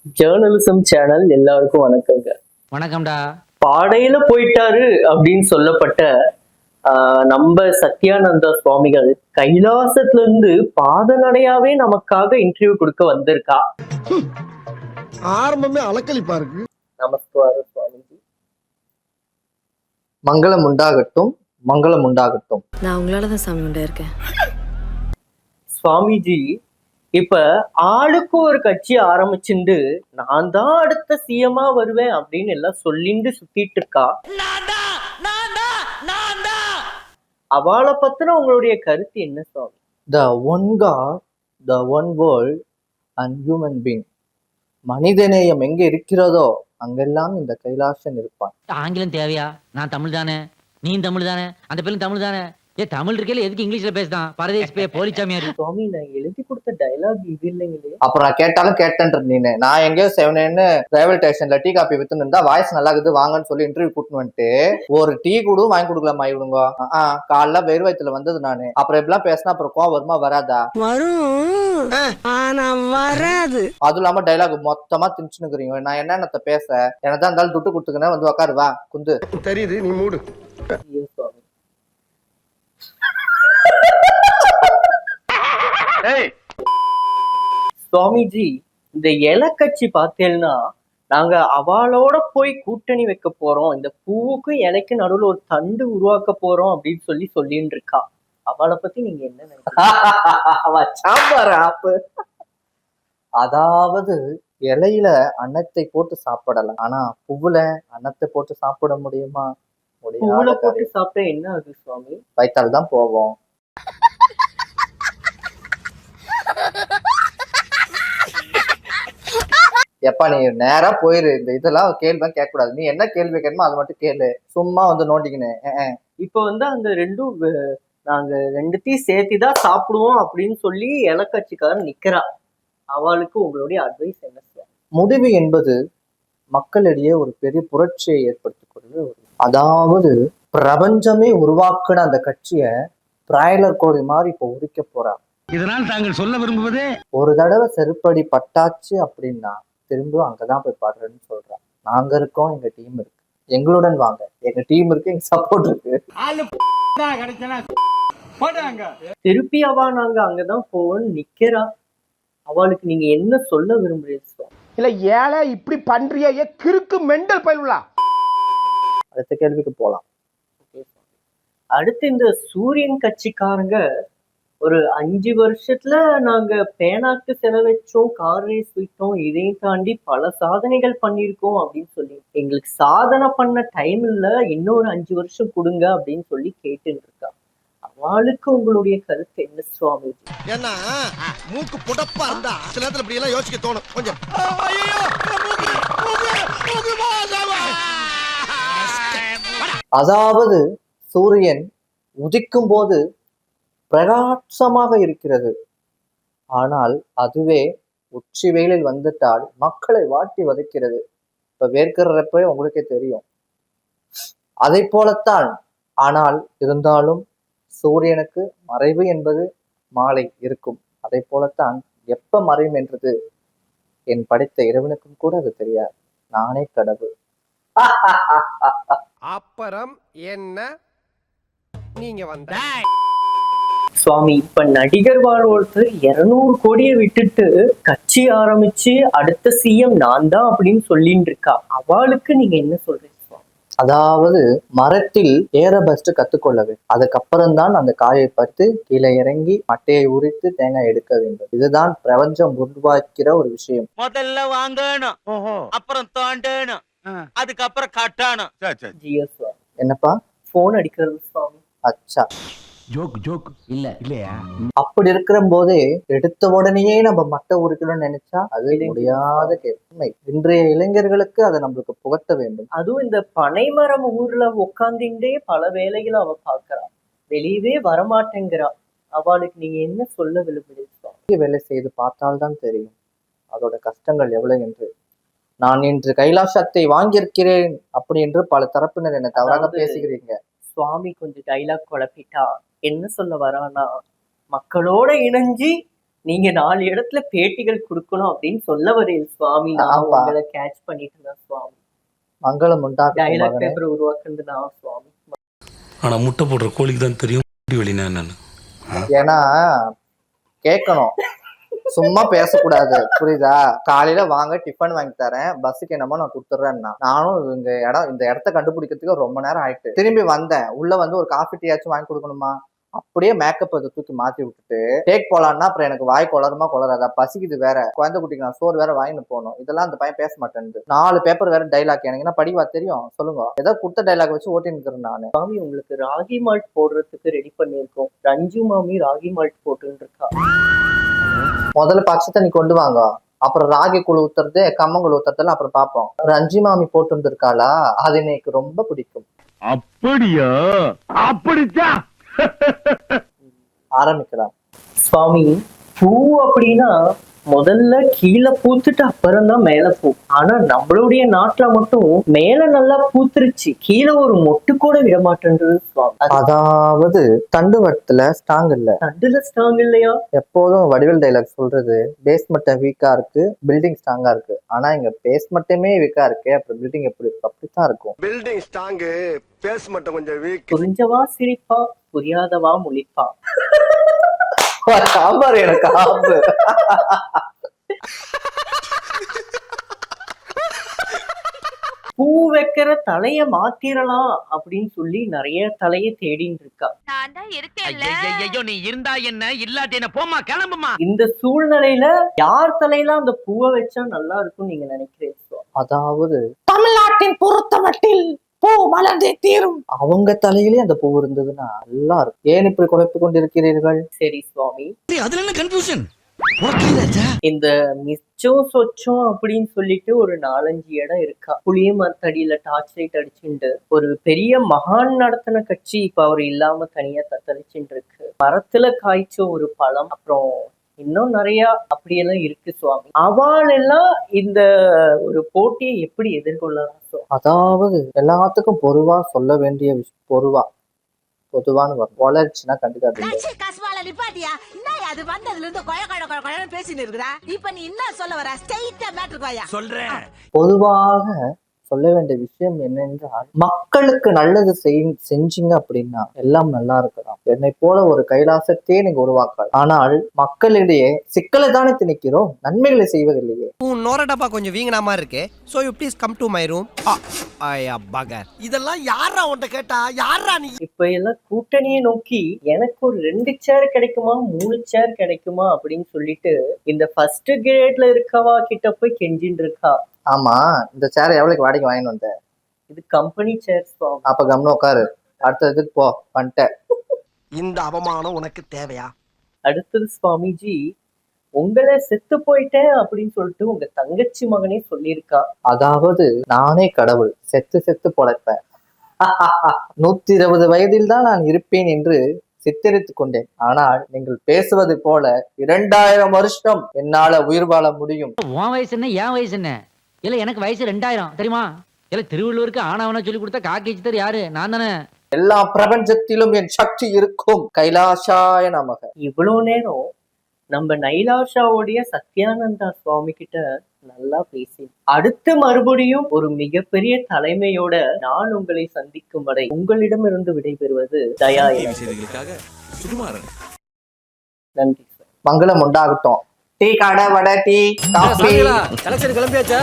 Journalism channel எல்லாருக்கும் வணக்கங்க. வணக்கம்டா. பாடையில போயிட்டாரு அப்படின்னு சொல்லப்பட்ட நம்ம சத்யானந்தா சுவாமிகள் கைலாசத்துல இருந்து பாதநடையாவே நமக்காக இன்டர்வியூ கொடுக்க வந்திருக்கா. ஆரம்பமே அலக்களிப்பா இருக்கு. நமஸ்காரம் சுவாமிஜி. மங்களம் உண்டாகட்டும், மங்களம் உண்டாகட்டும். நான் உங்களாலதான் சாமி உண்டாயிருக்கேன். சுவாமிஜி இப்ப ஆளுக்கு ஒரு கட்சி ஆரம்பிச்சுண்டு நான் தான் அடுத்த சிஎம்மா வருவேன் அப்படின்னு எல்லாம் சொல்லிட்டு சுத்திட்டு இருக்கா. அவளை பத்தின உங்களுடைய கருத்து என்ன சுவாமி? The one God, the one world and human being. மனிதநேயம் எங்க இருக்கிறதோ அங்கெல்லாம் இந்த கைலாசன் இருப்பான். ஆங்கிலம் தேவையா? நான் தமிழ் தானே, நீ தமிழ் தானே, அந்த பேரும் தமிழ் தானே. தமிழ் இருக்கல, எதுக்கு இங்கிலீஷ்ல பேசுதான்? பரதேசி பே போலிச்சாமியாரு. சுவாமி நான் எழுதி கொடுத்த டைலாக் இது இல்லைங்களே. அப்புறம் நான் கேட்டாலும் கேட்டேன்ற நீனு. நான் எங்கேயோ செவனேன்னு ரயில்வே ஸ்டேஷன்ல டீ காப்பி வித்துன்னு இருந்தா வாய்ஸ் நல்லா இருக்குது வாங்கன்னு சொல்லி இன்டர்வியூ கூட்டின்னு வந்துட்டு ஒரு டீ கூட வாங்கி கொடுக்கலாமா இவனுங்க? காலைல வெறு வயிற்றுல வந்தது நானு. அப்புறம் எப்படிலாம் பேசினா அப்புறம் கோவம் வருமா வராதா? வரும், ஆனா வராது. அதுவும் இல்லாம டைலாக் மொத்தமா திணிச்சுன்னுக்குறீங்க. நான் என்னென்னத்த பேச என்னதான் இருந்தாலும் துட்டு கொடுத்துக்கணும் வந்து உக்காரு வா குந்து. தெரியுது, நீ மூடு. சுவாமி சுவாமிஜி இந்த இலை கட்சி பார்த்தேன்னா நாங்க அவளோட போய் கூட்டணி வைக்க போறோம், இந்த பூவுக்கும் இலைக்கு நடுவுல ஒரு தண்டு உருவாக்க போறோம் அப்படின்னு சொல்லிட்டு இருக்கா. அவளை பத்தி நீங்க என்ன நினைக்கிறீங்க? அதாவது இலையில அன்னத்தை போட்டு சாப்பிடலாம், ஆனா பூவுல அன்னத்தை போட்டு சாப்பிட முடியுமா? பூவுல போட்டு சாப்பிட என்ன ஆகுது சுவாமி? வயிற்றால் தான் போவோம். எப்பா நீ நேரா போயிரு. இந்த இதெல்லாம் கேள்வி கேட்க கூடாது. நீ என்ன கேள்வி கேட்கணுமோ அதை மட்டும் கேளு. சும்மா வந்து நோண்டிக்கினேன். இப்ப வந்து அந்த ரெண்டும் நாங்க ரெண்டுத்தையும் சேர்த்துதான் சாப்பிடுவோம் அப்படின்னு சொல்லி இலக்கட்சிக்காரன் நிக்கிறா. அவளுக்கு உங்களுடைய அட்வைஸ் என்ன சார்? முடிவு என்பது மக்களிடையே ஒரு பெரிய புரட்சியை ஏற்படுத்தக்கூடிய அதாவது பிரபஞ்சமே உருவாக்குன அந்த கட்சிய பிராய்லர் கோழி மாதிரி இப்ப உரிக்க போறா. இதனால் தாங்கள் சொல்ல விரும்புவது ஒரு தடவை செருப்படி பட்டாச்சு அப்படின்னா திரும்ப அங்கதான் போய் பாடுறேன்னு சொல்றான். நாங்க இருக்கோம், எங்க டீம் இருக்கு, எங்களுடன் வாங்க, எங்க டீம் இருக்கு, எங்க சப்போர்ட் இருக்கு. திருப்பி அவ நாங்க அங்கதான் போவோம்னு நிக்கிறா. அவளுக்கு நீங்க என்ன சொல்ல விரும்புறீங்க? இல்ல ஏழை இப்படி பண்றிய கிறுக்கு மெண்டல் பயிலுலா. அடுத்த கேள்விக்கு போலாம். அடுத்து இந்த சூரியன் கட்சிக்காரங்க ஒரு 5 வருஷத்துல நாங்க பேனாக்கு செலவச்சோம், கார் ரேஸ் விட்டோம், இதையும் தாண்டி பல சாதனைகள் பண்ணியிருக்கோம் அப்படின்னு சொல்லி எங்களுக்கு சாதனை பண்ண டைம் இல்ல, இன்னொரு 5 வருஷம் கொடுங்க அப்படின்னு சொல்லி கேட்டுட்டு இருக்கா. அவளுக்கு உங்களுடைய கருத்து என்ன சுவாமி? ஏன்னா மூக்கு புடப்பா இருந்தா சில நேரத்துல இப்படி எல்லாம் யோசிக்க தோணும் கொஞ்சம். அதாவது சூரியன் உதிக்கும் போது பிரகாசமாக இருக்கிறது, ஆனால் அதுவே உச்சி வெயிலில் வந்துட்டால் மக்களை வாட்டி வதைக்கிறது. இப்ப வேர்க்கிறப்ப உங்களுக்கே தெரியும். அதை போலத்தான். ஆனால் இருந்தாலும் சூரியனுக்கு மறைவு என்பது மாலை இருக்கும். அதை போலத்தான் எப்ப மறையும் என்றது என் படித்த இறைவனுக்கும் கூட அது தெரியாது. நானே கடவுள். அப்புறம் என்ன நீங்க வந்த சுவாமி இப்ப நடிகர் ஒருத்தர் 200 கோடியை விட்டுட்டு கட்சி ஆரம்பிச்சு அடுத்த சிஎம் நான் தான் அப்படின்னு சொல்லிட்டு இருக்கா. அவளுக்கு நீங்க என்ன சொல்றீங்க? அதாவது மரத்தில் ஏற பஸ்ட் கத்துக்கொள்ள வேண்டும். அதுக்கப்புறம் தான் அந்த காயை பறித்து கீழே இறங்கி மட்டையை உரித்து தேங்காய் எடுக்க வேண்டும். இதுதான் பிரபஞ்சம் உருவாக்கிற ஒரு விஷயம். முதல்ல வாங்கணும், அப்புறம் தோண்டணும், அதுக்கப்புறம் கட்டணும். என்னப்பா போன் அடிக்கிறது சுவாமி? அச்சா ஜோக் இல்ல இல்லையா? அப்படி இருக்கிற போதே எடுத்த உடனேயே நம்ம மட்டை உரிக்கணும்னு நினைச்சா அது முடியாத கேள்வி. இன்றைய இளைஞர்களுக்கு அதை நம்மளுக்கு புகட்ட வேண்டும். அதுவும் இந்த பனைமரம் ஊர்ல உட்காந்துட்டே பல வேலைகளை அவ பாக்குறா, வெளியவே வரமாட்டேங்கிறா. அவளுக்கு நீங்க என்ன சொல்ல விரும்புறீங்க? வேலை செய்து பார்த்தால்தான் தெரியும் அதோட கஷ்டங்கள் எவ்வளவு என்று. நான் இன்று கைலாசத்தை வாங்கியிருக்கிறேன் அப்படி என்று பல தரப்பினர் என்ன தவறாக பேசுகிறீங்க. சுவாமி கொஞ்சம் டைலாக் குழப்பிட்டா என்ன சொல்ல வரானா, மக்களோட இணைஞ்சி நீங்க 4 இடத்துல பேட்டிகள் கொடுக்கணும் அப்படின்னு சொல்ல வரேன் சுவாமி. நான் ஆமா. உங்களை கேட்ச் பண்ணிட்டேன் சுவாமி. மங்களம் உண்டாகட்டும் டைலாக் மகனே. பேப்பர் உருவாக்குறது நான் சுவாமி. ஆனா முட்டை போடுற கோழிக்கு தான் தெரியும் வெளினா என்னன்னு. ஏன்னா கேட்கணும், சும்மா பேசக்கூடாது, புரியுதா? காலையில வாங்க டிஃபன் வாங்கி தரேன், பஸ்ஸுக்கு என்னமோ நான் கொடுத்துட்றேன்னா, நானும் இந்த இடத்த கண்டுபிடிக்கிறதுக்கு ரொம்ப நேரம் ஆயிட்டு திரும்பி வந்தேன். உள்ள வந்து ஒரு காஃபி டீயாச்சும் வாங்கி கொடுக்கணுமா? அப்படியே மேக்கப் அதை தூக்கி மாத்தி விட்டுட்டு டேக் போலான்னா அப்புறம் எனக்கு வாய் கொளருமா கொளராதா, பசிக்குது வேற, குழந்தை குட்டிக்கு நான் சோறு வேற வாங்கிட்டு போகணும், இதெல்லாம் அந்த பையன் பேச மாட்டேன். 4 பேப்பர் வேற டைலாக், எனக்கு என்ன படிவா தெரியும் சொல்லுங்க? ஏதோ கொடுத்த டைலாக் வச்சு ஓட்டி நிற்கிறேன் நானு. சுவாமி உங்களுக்கு ராகி மால்ட் போடுறதுக்கு ரெடி பண்ணியிருக்கோம். ரஞ்சு மாமி ராகி மால்ட் போட்டுன்னு இருக்கா. முதல்ல பச்சை தண்ணி கொண்டு வாங்க, அப்புறம் ராகி கூழ் ஊத்துறது கம்மங்கூழ் ஊத்துறதுல அப்புறம் பார்ப்போம். ரஞ்சி மாமி போட்டு இருந்திருக்காளா, அது எனக்கு ரொம்ப பிடிக்கும். அப்படியா? அப்படிச்சா? ஆரம்பிக்கலாம். சுவாமி பூ அப்படின்னா முதல்ல கீழே பூத்துட்டு அப்புறம் தான் மேல பூ. ஆனா நம்மளுடைய நாட்டுல மட்டும் மேல நல்லா பூத்துருச்சு, கீழே ஒரு மொட்டு கூட விட மாட்டேன்றது சுவாமி. அதாவது தண்டுவட்டத்துல ஸ்ட்ராங் இல்ல, தண்டுல ஸ்ட்ராங் இல்லையா? எப்போதும் வடிவேல் டைலாக் சொல்றது பேஸ்மெண்ட் வீக்கா இருக்கு, பில்டிங் ஸ்ட்ராங்கா இருக்கு. ஆனா இங்க பேஸ்மெண்ட்டுமே வீக்கா இருக்கு, அப்புறம் பில்டிங் எப்படி இருக்கு? அப்படித்தான் இருக்கும். பில்டிங் ஸ்ட்ராங், பேஸ்மெண்ட் கொஞ்சம் வீக். புரிஞ்சவா சிரிப்பா, புரியாதவா முழிப்பா. சாம்பார் எனக்கு ஆப்பு. பூ வைக்கிற தலைய மாத்திரலாம் அப்படின்னு சொல்லி நிறைய தலைய தேடின்னு இருக்கா. நான் தான் இருக்கேன்ல. ஐயோ நீ இருந்தா என்ன இல்லாட்டி என்ன, போமா கிளம்புமா. இந்த சூழ்நிலையில யார் தலையில அந்த பூவை வச்சா நல்லா இருக்கும் நீங்க நினைக்கிறீங்க சுவாமி? அதாவது தமிழ்நாட்டின் பொறுத்தமட்டில் பூ மலர்ந்தே தீரும், அவங்க தலையிலே அந்த பூ இருந்ததுன்னா நல்லா இருக்கும். ஏன் இப்படி குழப்பி கொண்டிருக்கிறீர்கள்? சரி சுவாமி, அதுல என்ன கன்ஃபியூஷன்? இந்த மிச்சம் சொச்சம் அப்படின்னு சொல்லிட்டு ஒரு 4-5 இடம் இருக்கா. புளிய மரத்தடியில டார்ச் லைட் அடிச்சுட்டு ஒரு பெரிய மகான் நடத்தின கட்சி இப்ப அவர் இல்லாம தனியா தத்தளிச்சுட்டு இருக்கு. மரத்துல காய்ச்ச ஒரு பழம், அப்புறம் இன்னும் நிறைய அப்படியெல்லாம் இருக்கு சுவாமி. அவள் எல்லாம் இந்த ஒரு போட்டியை எப்படி எதிர்கொள்ளலாம் சுவாமி? அதாவது எல்லாத்துக்கும் பொதுவா சொல்ல வேண்டிய விஷயம், பொதுவான்னு வரும். வளர்ச்சின்னா கண்டுக்காதீங்க. கஸ்மால நிப்பாட்டியா? என்ன அது வந்ததுல இருந்து கொழ பேசின்னு இருக்குடா. இப்ப நீ என்ன சொல்ல வர? ஸ்ட்ரைட்டா மேட்டருக்கு வாயா. சொல்றேன். பொதுவாக சொல்ல வேண்டிய விஷயம் என்னென்றால், மக்களுக்கு நல்லது செஞ்சீங்க அப்படின்னா எல்லாம் நல்லா இருக்கலாம். என்னை போல ஒரு கைலாசத்தையே நீங்க உருவாக்கலாம். ஆனால் மக்களிடையே சிக்கலை தானே திணிக்கிறோம், நன்மைகளை செய்வதில்லையே. நோர டப்பா கொஞ்சம் வீங்கனா மாதிரி இருக்கு. So you please come to my room. ஐயா பகர், இதெல்லாம் யாரா உன்கிட்ட கேட்டா? யாரா நீ? இப்ப எல்லாம் கூட்டணியை நோக்கி எனக்கு ஒரு 2 சேர் கிடைக்குமா 3 சேர் கிடைக்குமா அப்படின்னு சொல்லிட்டு இந்த ஃபர்ஸ்ட் கிரேட்ல இருக்கவா கிட்ட போய் கெஞ்சின்னு இருக்கா. ஆமா, இந்த சேரை எவ்வளவுக்கு வாடகை வாங்கிட்டு வந்த? இது கம்பெனி சேர் சுவாமி. அப்ப கம்னு உட்காரு, அடுத்த இதுக்கு போ. வந்துட்டேன். இந்த அவமானம் உனக்கு தேவையா? அடுத்தது சுவாமிஜி, உங்களை செத்து போயிட்டேன் அப்படின்னு சொல்லிட்டு உங்க தங்கச்சி மகனே சொல்லியிருக்கா. அதாவது நானே கடவுள், செத்து பொழைப்பேன். 120 வயதில் தான் நான் இருப்பேன் என்று சித்தரித்துக் கொண்டேன். ஆனால் நீங்கள் பேசுவது போல 2000 வருஷம் என்னால உயிர் வாழ முடியும். உன் வயசு என்ன, என் வயசு என்ன? இல்ல எனக்கு வயசு 2000 தெரியுமா? இல்ல திருவள்ளுவருக்கு ஆணவனா சொல்லி கொடுத்தா காக்கி யாரு? நான் தானே. எல்லா பிரபஞ்சத்திலும் என் சக்தி இருக்கும். கைலாசாய நமக. இவ்வளவு நேரம் நம்ம நைலாஷாவுடைய சத்யானந்தா சுவாமி கிட்ட நல்லா பேசி, அடுத்து மறுபடியும் ஒரு மிகப்பெரிய தலைமையோட நான் உங்களை சந்திக்கும் வரை உங்களிடமிருந்து விடைபெறுவது தயா. நன்றி சார். மங்களம் உண்டாகட்டும். டீ கடை, வடை, டீ, காஃபி. கலெக்ஷன் கிளம்பியாச்சா?